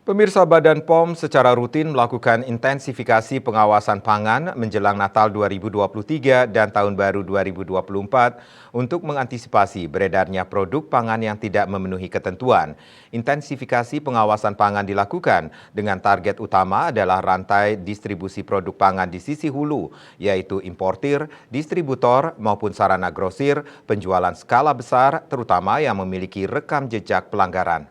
Pemirsa Badan POM secara rutin melakukan intensifikasi pengawasan pangan menjelang Natal 2023 dan Tahun Baru 2024 untuk mengantisipasi beredarnya produk pangan yang tidak memenuhi ketentuan. Intensifikasi pengawasan pangan dilakukan dengan target utama adalah rantai distribusi produk pangan di sisi hulu, yaitu importir, distributor maupun sarana grosir, penjualan skala besar, terutama yang memiliki rekam jejak pelanggaran.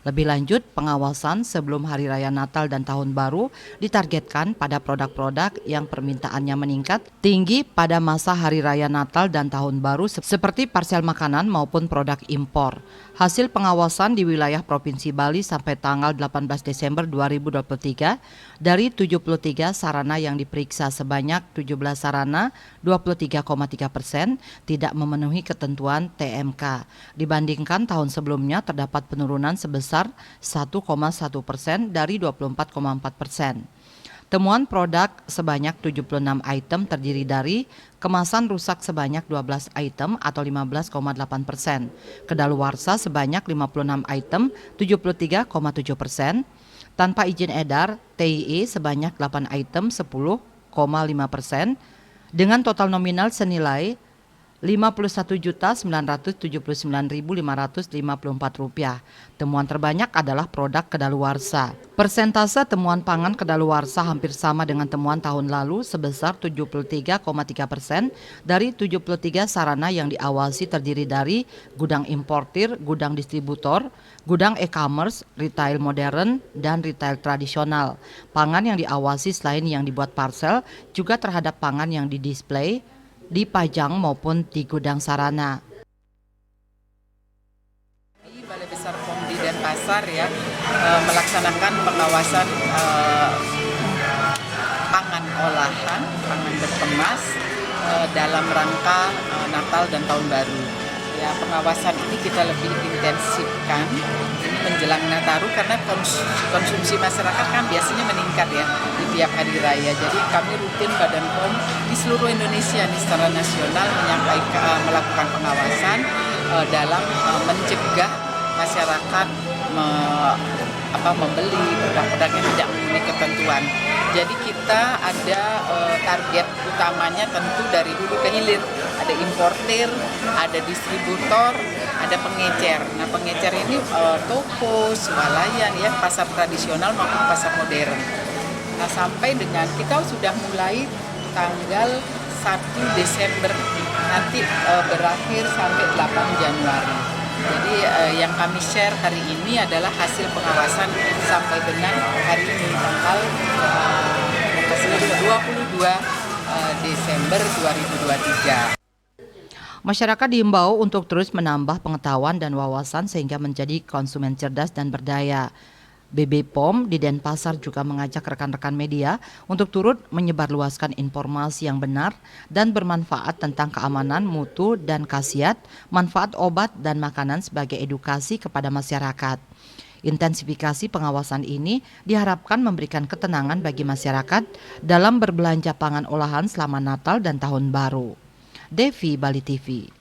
Lebih lanjut, pengawasan sebelum Hari Raya Natal dan Tahun Baru ditargetkan pada produk-produk yang permintaannya meningkat tinggi pada masa Hari Raya Natal dan Tahun Baru seperti parsel makanan maupun produk impor. Hasil pengawasan di wilayah Provinsi Bali sampai tanggal 18 Desember 2023, dari 73 sarana yang diperiksa sebanyak 17 sarana, 23,3% tidak memenuhi ketentuan TMK. Dibandingkan tahun sebelumnya terdapat penurunan sebesar 1,1% dari 24,4%. Temuan produk sebanyak 76 item terdiri dari kemasan rusak sebanyak 12 item atau 15,8%, kedaluarsa sebanyak 56 item 73,7%, tanpa izin edar TIE sebanyak 8 item 10,5%, dengan total nominal senilai Rp51.979.554. Temuan terbanyak adalah produk kedaluarsa. Persentase temuan pangan kedaluarsa hampir sama dengan temuan tahun lalu sebesar 73,3% dari 73 sarana yang diawasi terdiri dari gudang importir, gudang distributor, gudang e-commerce, retail modern, dan retail tradisional. Pangan yang diawasi selain yang dibuat parcel juga terhadap pangan yang didisplay, dipajang maupun di gudang sarana. Di Balai Besar POM di Denpasar ya melaksanakan pengawasan pangan olahan, pangan berkemas dalam rangka Natal dan Tahun Baru. Ya, pengawasan ini kita lebih intensifkan ini menjelang Nataru karena konsumsi masyarakat kan biasanya meningkat ya di tiap hari raya. Jadi kami rutin Badan POM di seluruh Indonesia nih secara nasional melakukan pengawasan dalam mencegah masyarakat membeli produk-produk yang tidak memenuhi ketentuan. Jadi kita ada target utamanya tentu dari hulu ke hilir. Ada importir, ada distributor, ada pengecer. Nah, pengecer ini toko, swalayan ya, pasar tradisional maupun pasar modern. Nah, sampai dengan kita sudah mulai tanggal 1 Desember nanti berakhir sampai 8 Januari. Jadi yang kami share hari ini adalah hasil pengawasan sampai dengan hari ini tanggal 22 Desember 2023. Masyarakat diimbau untuk terus menambah pengetahuan dan wawasan sehingga menjadi konsumen cerdas dan berdaya. BB POM di Denpasar juga mengajak rekan-rekan media untuk turut menyebarluaskan informasi yang benar dan bermanfaat tentang keamanan, mutu, dan khasiat, manfaat obat dan makanan sebagai edukasi kepada masyarakat. Intensifikasi pengawasan ini diharapkan memberikan ketenangan bagi masyarakat dalam berbelanja pangan olahan selama Natal dan Tahun Baru. Devi, Bali TV.